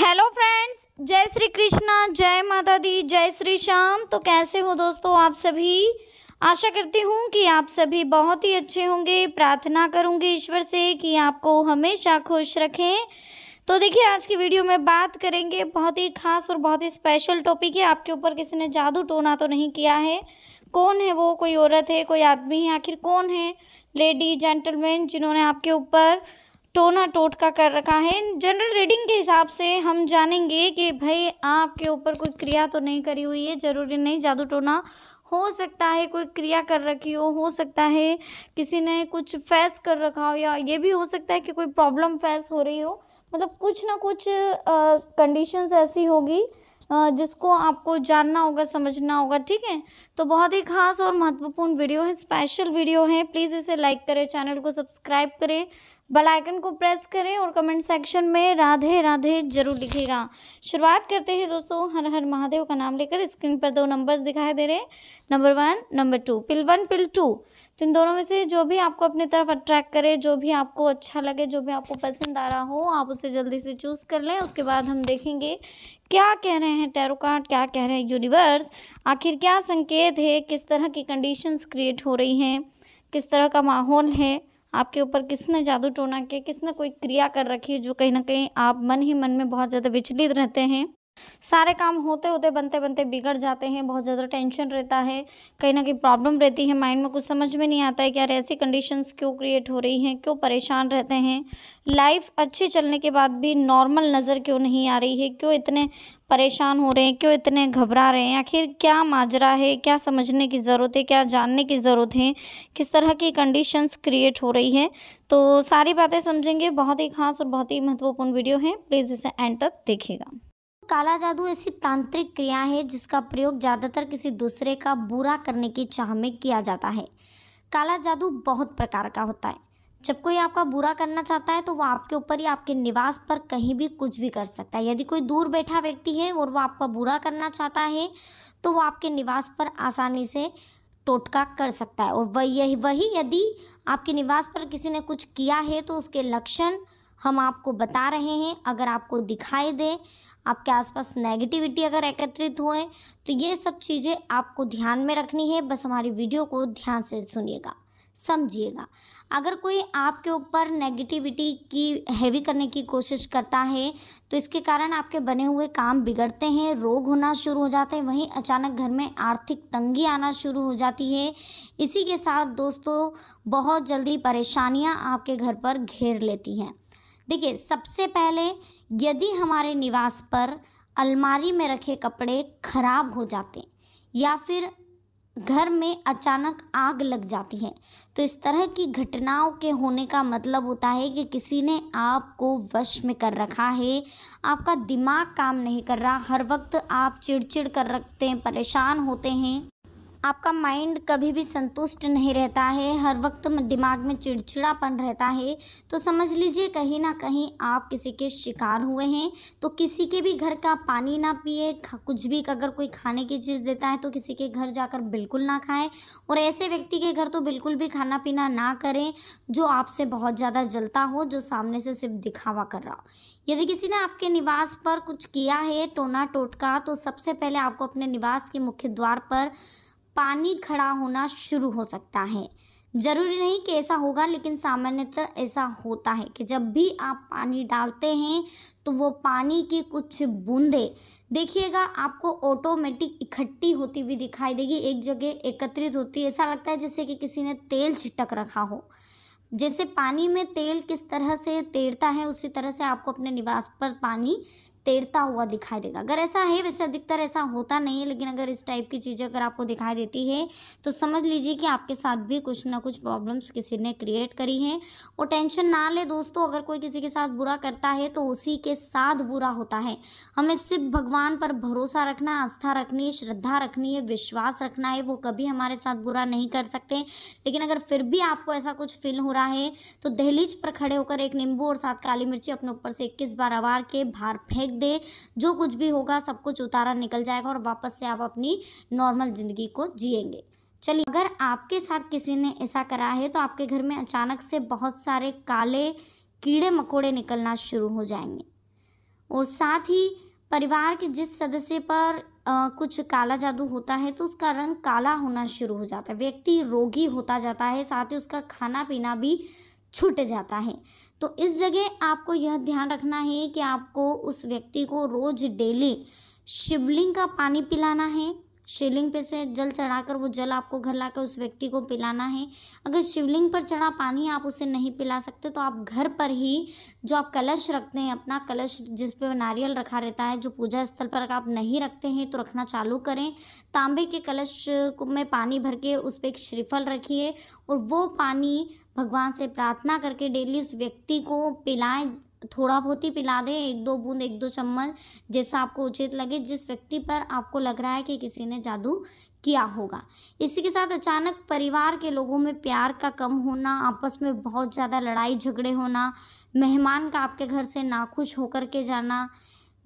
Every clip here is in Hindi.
हेलो फ्रेंड्स, जय श्री कृष्णा, जय माता दी, जय श्री श्याम। तो कैसे हो दोस्तों आप सभी। आशा करती हूँ कि आप सभी बहुत ही अच्छे होंगे। प्रार्थना करूँगी ईश्वर से कि आपको हमेशा खुश रखें। तो देखिए, आज की वीडियो में बात करेंगे बहुत ही खास और बहुत ही स्पेशल टॉपिक है। आपके ऊपर किसी ने जादू टोना तो नहीं किया है। कौन है वो, कोई औरत है, कोई आदमी है, आखिर कौन है, लेडी जेंटलमैन, जिन्होंने आपके ऊपर टोना टोटका कर रखा है। जनरल रीडिंग के हिसाब से हम जानेंगे कि भाई आपके ऊपर कोई क्रिया तो नहीं करी हुई है। ज़रूरी नहीं जादू टोना, हो सकता है कोई क्रिया कर रखी हो सकता है किसी ने कुछ फेस कर रखा हो, या ये भी हो सकता है कि कोई प्रॉब्लम फेस हो रही हो। मतलब कुछ ना कुछ कंडीशंस ऐसी होगी जिसको आपको जानना होगा, समझना होगा। ठीक है, तो बहुत ही खास और महत्वपूर्ण वीडियो है, स्पेशल वीडियो है। प्लीज़ इसे लाइक करें, चैनल को सब्सक्राइब करें, बेल आइकन को प्रेस करें और कमेंट सेक्शन में राधे राधे जरूर लिखिएगा। शुरुआत करते हैं दोस्तों हर हर महादेव का नाम लेकर। स्क्रीन पर दो नंबर्स दिखाई दे रहे हैं, नंबर 1, नंबर 2, पिल 1, पिल 2। तो इन दोनों में से जो भी आपको अपनी तरफ अट्रैक्ट करे, जो भी आपको अच्छा लगे, जो भी आपको पसंद आ रहा हो, आप उसे जल्दी से चूज़ कर लें। उसके बाद हम देखेंगे क्या कह रहे हैं टैरो कार्ड, क्या कह रहे हैं यूनिवर्स, आखिर क्या संकेत है, किस तरह की कंडीशंस क्रिएट हो रही हैं, किस तरह का माहौल है, आपके ऊपर किसने जादू टोना किया, किसने कोई क्रिया कर रखी है जो कहीं ना कहीं आप मन ही मन में बहुत ज़्यादा विचलित रहते हैं। सारे काम होते होते बनते बनते बिगड़ जाते हैं, बहुत ज़्यादा टेंशन रहता है, कहीं ना कहीं प्रॉब्लम रहती है, माइंड में कुछ समझ में नहीं आता है कि यार ऐसी कंडीशंस क्यों क्रिएट हो रही हैं, क्यों परेशान रहते हैं, लाइफ अच्छी चलने के बाद भी नॉर्मल नज़र क्यों नहीं आ रही है, क्यों इतने परेशान हो रहे हैं, क्यों इतने घबरा रहे हैं, आखिर क्या माजरा है, क्या समझने की ज़रूरत है, क्या जानने की ज़रूरत है, किस तरह की कंडीशंस क्रिएट हो रही है। तो सारी बातें समझेंगे। बहुत ही खास और बहुत ही महत्वपूर्ण वीडियो है, प्लीज़ इसे एंड तक देखिएगा। काला जादू ऐसी तांत्रिक क्रिया है जिसका प्रयोग ज्यादातर किसी दूसरे का बुरा करने की चाह में किया जाता है। काला जादू बहुत प्रकार का होता है। जब कोई आपका बुरा करना चाहता है तो वो आपके ऊपर या आपके निवास पर कहीं भी कुछ भी कर सकता है। यदि कोई दूर बैठा व्यक्ति है और वो आपका बुरा करना चाहता है तो वो आपके निवास पर आसानी से टोटका कर सकता है। और वही यदि आपके निवास पर किसी ने कुछ किया है तो उसके लक्षण हम आपको बता रहे हैं। अगर आपको दिखाई दे, आपके आसपास नेगेटिविटी अगर एकत्रित होए, तो ये सब चीज़ें आपको ध्यान में रखनी है। बस हमारी वीडियो को ध्यान से सुनिएगा, समझिएगा। अगर कोई आपके ऊपर नेगेटिविटी की हैवी करने की कोशिश करता है तो इसके कारण आपके बने हुए काम बिगड़ते हैं, रोग होना शुरू हो जाते हैं, वहीं अचानक घर में आर्थिक तंगी आना शुरू हो जाती है। इसी के साथ दोस्तों बहुत जल्दी परेशानियां आपके घर पर घेर लेती हैं। देखिए, सबसे पहले यदि हमारे निवास पर अलमारी में रखे कपड़े खराब हो जाते या फिर घर में अचानक आग लग जाती है, तो इस तरह की घटनाओं के होने का मतलब होता है कि किसी ने आपको वश में कर रखा है। आपका दिमाग काम नहीं कर रहा, हर वक्त आप चिड़चिड़ कर रखते हैं, परेशान होते हैं, आपका माइंड कभी भी संतुष्ट नहीं रहता है, हर वक्त दिमाग में चिड़चिड़ापन रहता है। तो समझ लीजिए कहीं ना कहीं आप किसी के शिकार हुए हैं। तो किसी के भी घर का पानी ना पिए, कुछ भी अगर कोई खाने की चीज़ देता है तो किसी के घर जाकर बिल्कुल ना खाएं, और ऐसे व्यक्ति के घर तो बिल्कुल भी खाना पीना ना करें जो आपसे बहुत ज़्यादा जलता हो, जो सामने से सिर्फ दिखावा कर रहा हो। यदि किसी ने आपके निवास पर कुछ किया है टोना टोटका, तो सबसे पहले आपको अपने निवास के मुख्य द्वार पर पानी खड़ा होना शुरू हो सकता है। जरूरी नहीं कि ऐसा होगा, लेकिन सामान्यतः ऐसा होता है कि जब भी आप पानी डालते हैं तो वो पानी की कुछ बूंदें देखिएगा आपको ऑटोमेटिक इकट्ठी होती हुई दिखाई देगी, एक जगह एकत्रित होती है। ऐसा लगता है जैसे कि किसी ने तेल छिटक रखा हो। जैसे पानी में तेल किस तरह से तैरता है, उसी तरह से आपको अपने निवास पर पानी तैरता हुआ दिखाई देगा। अगर ऐसा है, वैसे अधिकतर ऐसा होता नहीं है, लेकिन अगर इस टाइप की चीज़ें अगर आपको दिखाई देती है तो समझ लीजिए कि आपके साथ भी कुछ ना कुछ प्रॉब्लम्स किसी ने क्रिएट करी हैं। और टेंशन ना ले दोस्तों, अगर कोई किसी के साथ बुरा करता है तो उसी के साथ बुरा होता है। हमें सिर्फ भगवान पर भरोसा रखना, आस्था रखनी है, श्रद्धा रखनी है, विश्वास रखना है, वो कभी हमारे साथ बुरा नहीं कर सकते। लेकिन अगर फिर भी आपको ऐसा कुछ फील हो रहा है तो दहलीज पर खड़े होकर एक नींबू और 7 काली मिर्ची अपने ऊपर से 21 बार आवार के बाहर फेंक दे। जो कुछ भी होगा सब कुछ उतारा निकल जाएगा और वापस से आप अपनी नॉर्मल जिंदगी को जिएंगे। चलिए, अगर आपके साथ किसी ने ऐसा करा है तो आपके घर में अचानक से बहुत सारे काले कीड़े मकोड़े निकलना शुरू हो जाएंगे। और साथ ही परिवार के जिस सदस्य पर कुछ काला जादू होता है तो उसका रंग काला होना शुरू हो जाता है, व्यक्ति रोगी होता जाता है, साथ ही उसका खाना पीना भी छूट जाता है। तो इस जगह आपको यह ध्यान रखना है कि आपको उस व्यक्ति को रोज डेली शिवलिंग का पानी पिलाना है। शिवलिंग पे से जल चढ़ाकर वो जल आपको घर लाकर उस व्यक्ति को पिलाना है। अगर शिवलिंग पर चढ़ा पानी आप उसे नहीं पिला सकते तो आप घर पर ही जो आप कलश रखते हैं, अपना कलश जिस पे नारियल रखा रहता है, जो पूजा स्थल पर अगर आप नहीं रखते हैं तो रखना चालू करें। तांबे के कलश में पानी भर के उस पर एक श्रीफल रखिए और वो पानी भगवान से प्रार्थना करके डेली उस व्यक्ति को पिलाएं। थोड़ा बहुत ही पिला दें, 1-2 बूंद, 1-2 चम्मच, जैसा आपको उचित लगे, जिस व्यक्ति पर आपको लग रहा है कि किसी ने जादू किया होगा। इसी के साथ अचानक परिवार के लोगों में प्यार का कम होना, आपस में बहुत ज़्यादा लड़ाई झगड़े होना, मेहमान का आपके घर से नाखुश होकर के जाना,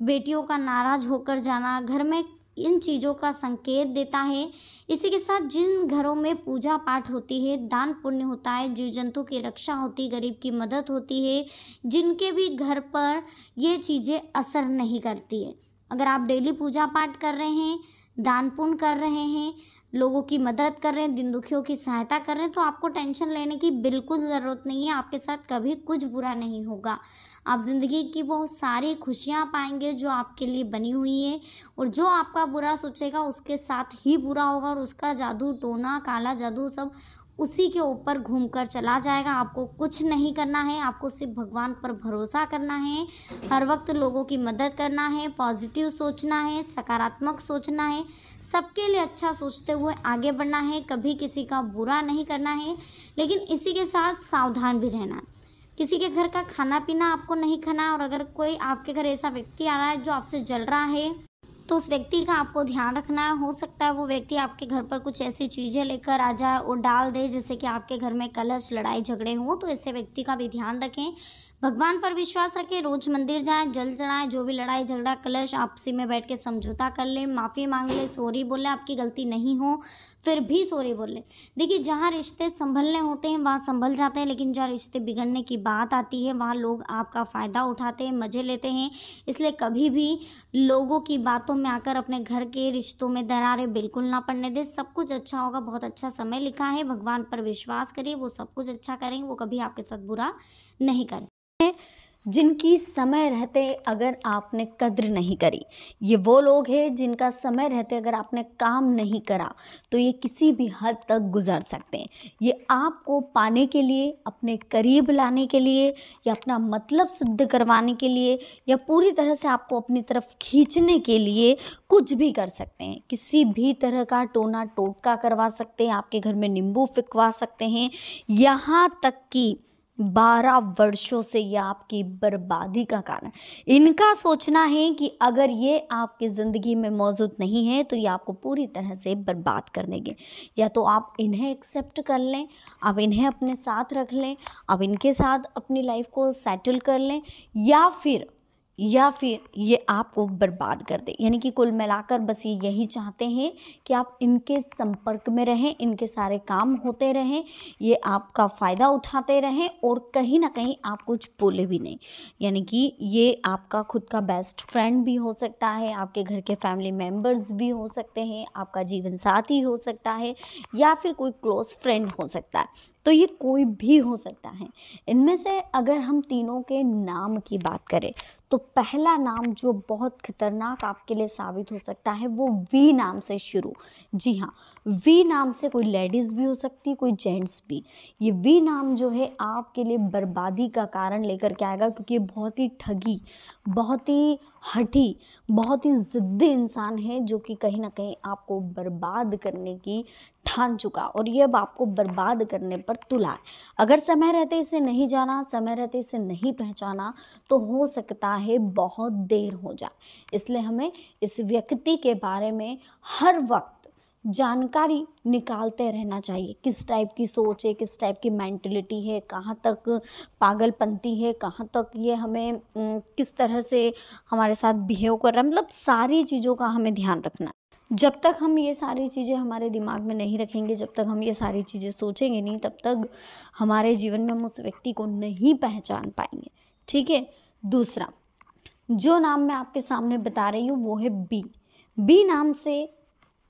बेटियों का नाराज होकर जाना, घर में इन चीज़ों का संकेत देता है। इसी के साथ जिन घरों में पूजा पाठ होती है, दान पुण्य होता है, जीव जंतु की रक्षा होती, गरीब की मदद होती है, जिनके भी घर पर ये चीज़ें असर नहीं करती है। अगर आप डेली पूजा पाठ कर रहे हैं, दान पुण्य कर रहे हैं, लोगों की मदद कर रहे हैं, दिन दुखियों की सहायता कर रहे हैं, तो आपको टेंशन लेने की बिल्कुल ज़रूरत नहीं है। आपके साथ कभी कुछ बुरा नहीं होगा। आप ज़िंदगी की वो सारी खुशियाँ पाएंगे जो आपके लिए बनी हुई है, और जो आपका बुरा सोचेगा उसके साथ ही बुरा होगा, और उसका जादू टोना, काला जादू सब उसी के ऊपर घूमकर चला जाएगा। आपको कुछ नहीं करना है, आपको सिर्फ भगवान पर भरोसा करना है, हर वक्त लोगों की मदद करना है, पॉजिटिव सोचना है, सकारात्मक सोचना है, सबके लिए अच्छा सोचते हुए आगे बढ़ना है, कभी किसी का बुरा नहीं करना है। लेकिन इसी के साथ सावधान भी रहना है। किसी के घर का खाना पीना आपको नहीं खाना, और अगर कोई आपके घर ऐसा व्यक्ति आ रहा है जो आपसे जल रहा है तो उस व्यक्ति का आपको ध्यान रखना है। हो सकता है वो व्यक्ति आपके घर पर कुछ ऐसी चीज़ें लेकर आ जाए और डाल दे जैसे कि आपके घर में कलश, लड़ाई झगड़े हों, तो ऐसे व्यक्ति का भी ध्यान रखें। भगवान पर विश्वास रखें, रोज मंदिर जाएं, जल चढ़ाएं, जो भी लड़ाई झगड़ा कलश आपसी में बैठ के समझौता कर लें, माफ़ी मांग लें, सॉरी बोले, आपकी गलती नहीं हो फिर भी सॉरी बोले। देखिए, जहाँ रिश्ते संभलने होते हैं वहाँ संभल जाते हैं, लेकिन जहाँ रिश्ते बिगड़ने की बात आती है वहाँ लोग आपका फ़ायदा उठाते हैं, मज़े लेते हैं। इसलिए कभी भी लोगों की बातों में आकर अपने घर के रिश्तों में दरारें बिल्कुल ना पड़ने दें। सब कुछ अच्छा होगा, बहुत अच्छा समय लिखा है, भगवान पर विश्वास करिए, वो सब कुछ अच्छा करेंगे, वो कभी आपके साथ बुरा नहीं कर। जिनकी समय रहते अगर आपने कद्र नहीं करी, ये वो लोग हैं जिनका समय रहते अगर आपने काम नहीं करा तो ये किसी भी हद तक गुजर सकते हैं। ये आपको पाने के लिए, अपने करीब लाने के लिए, या अपना मतलब सिद्ध करवाने के लिए, या पूरी तरह से आपको अपनी तरफ खींचने के लिए कुछ भी कर सकते हैं। किसी भी तरह का टोना टोटका करवा सकते हैं, आपके घर में नींबू फिकवा सकते हैं, यहाँ तक कि 12 वर्षों से ये आपकी बर्बादी का कारण। इनका सोचना है कि अगर ये आपकी ज़िंदगी में मौजूद नहीं है तो ये आपको पूरी तरह से बर्बाद कर देंगे। या तो आप इन्हें एक्सेप्ट कर लें, आप इन्हें अपने साथ रख लें, आप इनके साथ अपनी लाइफ को सेटल कर लें, या फिर ये आपको बर्बाद कर दे। यानी कि कुल मिलाकर बस ये यही चाहते हैं कि आप इनके संपर्क में रहें, इनके सारे काम होते रहें, ये आपका फ़ायदा उठाते रहें, और कहीं ना कहीं आप कुछ बोले भी नहीं। यानी कि ये आपका खुद का बेस्ट फ्रेंड भी हो सकता है, आपके घर के फैमिली मेम्बर्स भी हो सकते हैं, आपका जीवन साथी हो सकता है, या फिर कोई क्लोज फ्रेंड हो सकता है। तो ये कोई भी हो सकता है। इनमें से अगर हम तीनों के नाम की बात करें तो पहला नाम जो बहुत खतरनाक आपके लिए साबित हो सकता है वो वी नाम से शुरू। जी हाँ, वी नाम से कोई लेडीज़ भी हो सकती है, कोई जेंट्स भी। ये वी नाम जो है आपके लिए बर्बादी का कारण लेकर के आएगा, क्योंकि ये बहुत ही ठगी, बहुत ही हठी, बहुत ही ज़िद्दी इंसान है जो कि कहीं ना कहीं आपको बर्बाद करने की ठान चुका, और ये अब आपको बर्बाद करने पर तुला है। अगर समय रहते इसे नहीं जाना, समय रहते इसे नहीं पहचाना तो हो सकता है बहुत देर हो जाए। इसलिए हमें इस व्यक्ति के बारे में हर वक्त जानकारी निकालते रहना चाहिए। किस टाइप की सोच है, किस टाइप की मेंटलिटी है, कहाँ तक पागलपंती है, कहाँ तक ये हमें किस तरह से हमारे साथ बिहेव कर रहा है, मतलब सारी चीज़ों का हमें ध्यान रखना। जब तक हम ये सारी चीज़ें हमारे दिमाग में नहीं रखेंगे, जब तक हम ये सारी चीज़ें सोचेंगे नहीं, तब तक हमारे जीवन में हम उस व्यक्ति को नहीं पहचान पाएंगे। ठीक है। दूसरा, जो नाम मैं आपके सामने बता रही हूँ वो है बी। बी नाम से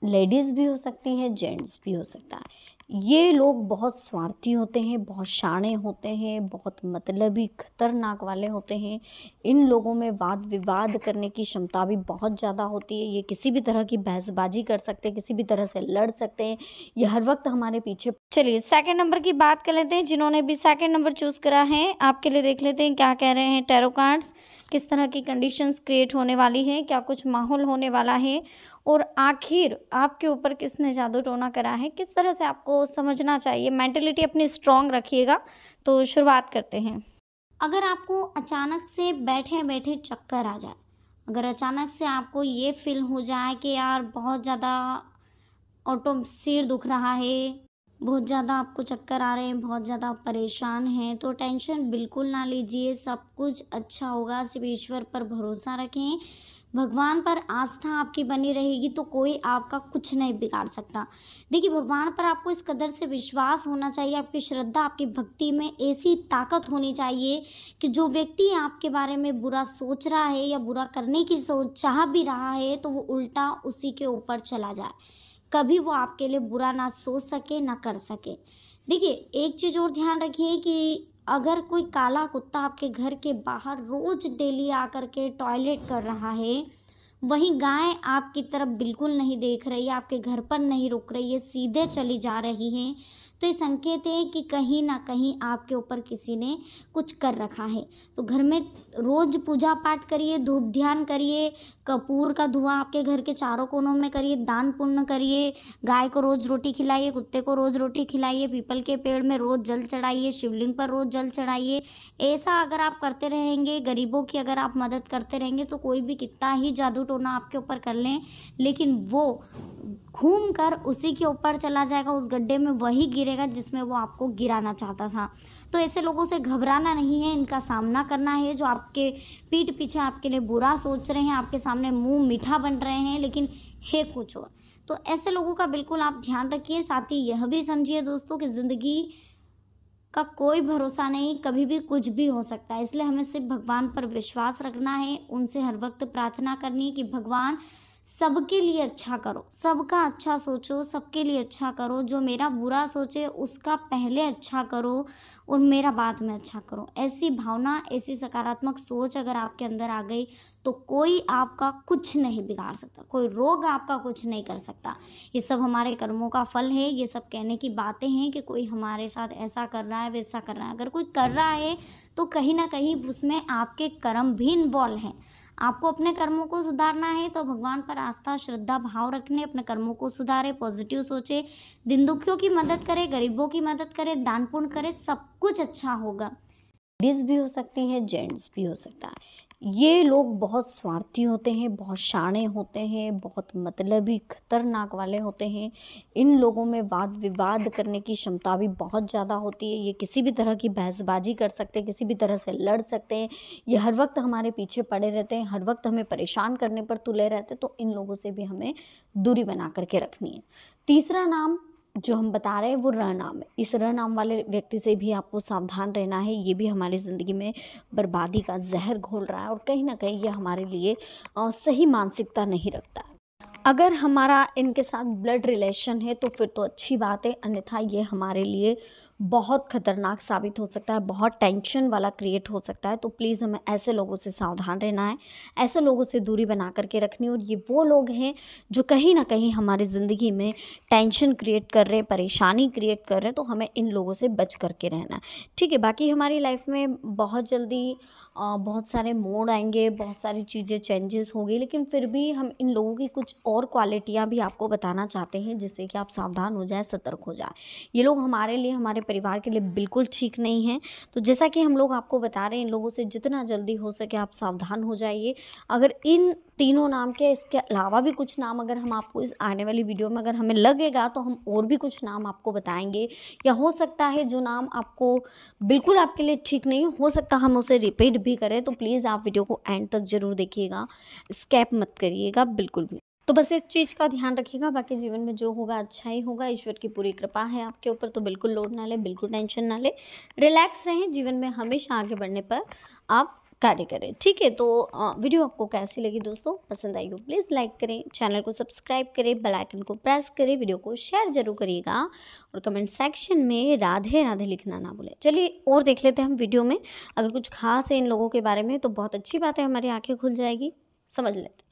लेडीज़ भी हो सकती है, जेंट्स भी हो सकता है। ये लोग बहुत स्वार्थी होते हैं, बहुत शाणे होते हैं, बहुत मतलबी खतरनाक वाले होते हैं। इन लोगों में वाद विवाद करने की क्षमता भी बहुत ज़्यादा होती है। ये किसी भी तरह की बहसबाजी कर सकते हैं, किसी भी तरह से लड़ सकते हैं। ये हर वक्त हमारे पीछे। चलिए सेकंड नंबर की बात कर लेते हैं। जिन्होंने भी सेकंड नंबर चूज़ करा है, आपके लिए देख लेते हैं क्या कह रहे हैं टैरो कार्ड्स। किस तरह की कंडीशंस क्रिएट होने वाली है, क्या कुछ माहौल होने वाला है, और आखिर आपके ऊपर किसने जादू टोना करा है, किस तरह से आपको समझना चाहिए। मेंटलिटी अपनी स्ट्रांग रखिएगा। तो शुरुआत करते हैं। अगर आपको अचानक से बैठे बैठे चक्कर आ जाए, अगर अचानक से आपको ये फील हो जाए कि यार बहुत ज़्यादा ऑटो सिर दुख रहा है, बहुत ज़्यादा आपको चक्कर आ रहे हैं, बहुत ज़्यादा आप परेशान हैं, तो टेंशन बिल्कुल ना लीजिए, सब कुछ अच्छा होगा। सिर्फ ईश्वर पर भरोसा रखें, भगवान पर आस्था आपकी बनी रहेगी तो कोई आपका कुछ नहीं बिगाड़ सकता। देखिए, भगवान पर आपको इस कदर से विश्वास होना चाहिए, आपकी श्रद्धा, आपकी भक्ति में ऐसी ताकत होनी चाहिए कि जो व्यक्ति आपके बारे में बुरा सोच रहा है या बुरा करने की सोच चाह भी रहा है तो वो उल्टा उसी के ऊपर चला जाए। कभी वो आपके लिए बुरा ना सोच सके ना कर सके। देखिए, एक चीज़ और ध्यान रखिए कि अगर कोई काला कुत्ता आपके घर के बाहर रोज डेली आकर के टॉयलेट कर रहा है, वहीं गाय आपकी तरफ बिल्कुल नहीं देख रही है, आपके घर पर नहीं रुक रही है, सीधे चली जा रही है, तो ये संकेत है कि कहीं ना कहीं आपके ऊपर किसी ने कुछ कर रखा है। तो घर में रोज पूजा पाठ करिए, धूप ध्यान करिए, कपूर का धुआं आपके घर के चारों कोनों में करिए, दान पुण्य करिए, गाय को रोज रोटी खिलाइए, कुत्ते को रोज रोटी खिलाइए, पीपल के पेड़ में रोज जल चढ़ाइए, शिवलिंग पर रोज जल चढ़ाइए। ऐसा अगर आप करते रहेंगे, गरीबों की अगर आप मदद करते रहेंगे, तो कोई भी कितना ही जादू टोना आपके ऊपर कर लें, लेकिन वो घूम कर उसी के ऊपर चला जाएगा, उस गड्ढे में वही गिरेगा जिसमें वो आपको गिराना चाहता था। तो ऐसे लोगों से घबराना नहीं है, इनका सामना करना है। जो आपके पीठ पीछे आपके लिए बुरा सोच रहे हैं, आपके सामने मुंह मीठा बन रहे हैं, लेकिन है कुछ और। तो ऐसे लोगों का बिल्कुल आप ध्यान रखिए। साथ ही यह भी समझिए दोस्तों कि ज़िंदगी का कोई भरोसा नहीं, कभी भी कुछ भी हो सकता है। इसलिए हमें सिर्फ भगवान पर विश्वास रखना है, उनसे हर वक्त प्रार्थना करनी है कि भगवान सबके लिए अच्छा करो, सबका अच्छा सोचो, सबके लिए अच्छा करो। जो मेरा बुरा सोचे उसका पहले अच्छा करो और मेरा बाद में अच्छा करो। ऐसी भावना, ऐसी सकारात्मक सोच अगर आपके अंदर आ गई तो कोई आपका कुछ नहीं बिगाड़ सकता, कोई रोग आपका कुछ नहीं कर सकता। ये सब हमारे कर्मों का फल है। ये सब कहने की बातें हैं कि कोई हमारे साथ ऐसा कर रहा है, वैसा कर रहा है। अगर कोई कर रहा है तो कहीं ना कहीं उसमें आपके कर्म भी इन्वॉल्व हैं। आपको अपने कर्मों को सुधारना है तो भगवान पर आस्था, श्रद्धा, भाव रखने, अपने कर्मों को सुधारे, पॉजिटिव सोचे, दिन दुखियों की मदद करे, गरीबों की मदद करे, दान पुण्य करे, सब कुछ अच्छा होगा। लेडीज़ भी हो सकती है, जेंट्स भी हो सकता है। ये लोग बहुत स्वार्थी होते हैं, बहुत शाणे होते हैं, बहुत मतलबी खतरनाक वाले होते हैं। इन लोगों में वाद विवाद करने की क्षमता भी बहुत ज़्यादा होती है। ये किसी भी तरह की बहसबाजी कर सकते हैं, किसी भी तरह से लड़ सकते हैं। ये हर वक्त हमारे पीछे पड़े रहते हैं, हर वक्त हमें परेशान करने पर तुले रहते हैं। तो इन लोगों से भी हमें दूरी बना करके रखनी है। तीसरा नाम जो हम बता रहे हैं वो र नाम है। इस र नाम वाले व्यक्ति से भी आपको सावधान रहना है। ये भी हमारी ज़िंदगी में बर्बादी का ज़हर घोल रहा है और कहीं ना कहीं ये हमारे लिए सही मानसिकता नहीं रखता है। अगर हमारा इनके साथ ब्लड रिलेशन है तो फिर तो अच्छी बात है, अन्यथा ये हमारे लिए बहुत ख़तरनाक साबित हो सकता है, बहुत टेंशन वाला क्रिएट हो सकता है। तो प्लीज़ हमें ऐसे लोगों से सावधान रहना है, ऐसे लोगों से दूरी बना करके रखनी है। और ये वो लोग हैं जो कहीं ना कहीं हमारी ज़िंदगी में टेंशन क्रिएट कर रहे हैं, परेशानी क्रिएट कर रहे हैं। तो हमें इन लोगों से बच करके रहना है, ठीक है। बाकी हमारी लाइफ में बहुत जल्दी बहुत सारे मोड़ आएंगे, बहुत सारी चीज़ें चेंजेस होगी, लेकिन फिर भी हम इन लोगों की कुछ और क्वालिटियाँ भी आपको बताना चाहते हैं जिससे कि आप सावधान हो जाएं, सतर्क हो जाएं। ये लोग हमारे लिए, हमारे परिवार के लिए बिल्कुल ठीक नहीं हैं। तो जैसा कि हम लोग आपको बता रहे हैं, इन लोगों से जितना जल्दी हो सके आप सावधान हो जाइए। अगर इन तीनों नाम के इसके अलावा भी कुछ नाम अगर हम आपको इस आने वाली वीडियो में अगर हमें लगेगा तो हम और भी कुछ नाम आपको बताएंगे, या हो सकता है जो नाम आपको बिल्कुल आपके लिए ठीक नहीं हो सकता हम उसे रिपीट भी करें। तो प्लीज़ आप वीडियो को एंड तक ज़रूर देखिएगा, स्किप मत करिएगा बिल्कुल भी। तो बस इस चीज़ का ध्यान रखिएगा। बाकी जीवन में जो होगा अच्छा ही होगा, ईश्वर की पूरी कृपा है आपके ऊपर। तो बिल्कुल लोड ना ले, बिल्कुल टेंशन ना ले, रिलैक्स रहें। जीवन में हमेशा आगे बढ़ने पर आप कार्य करें। ठीक है, तो वीडियो आपको कैसी लगी दोस्तों, पसंद आई हो प्लीज़ लाइक करें, चैनल को सब्सक्राइब करें, बेल आइकन को प्रेस करें, वीडियो को शेयर ज़रूर करिएगा और कमेंट सेक्शन में राधे राधे लिखना ना भूलें। चलिए और देख लेते हैं हम वीडियो में, अगर कुछ खास है इन लोगों के बारे में तो बहुत अच्छी बात है, हमारी आँखें खुल जाएगी, समझ लेते हैं।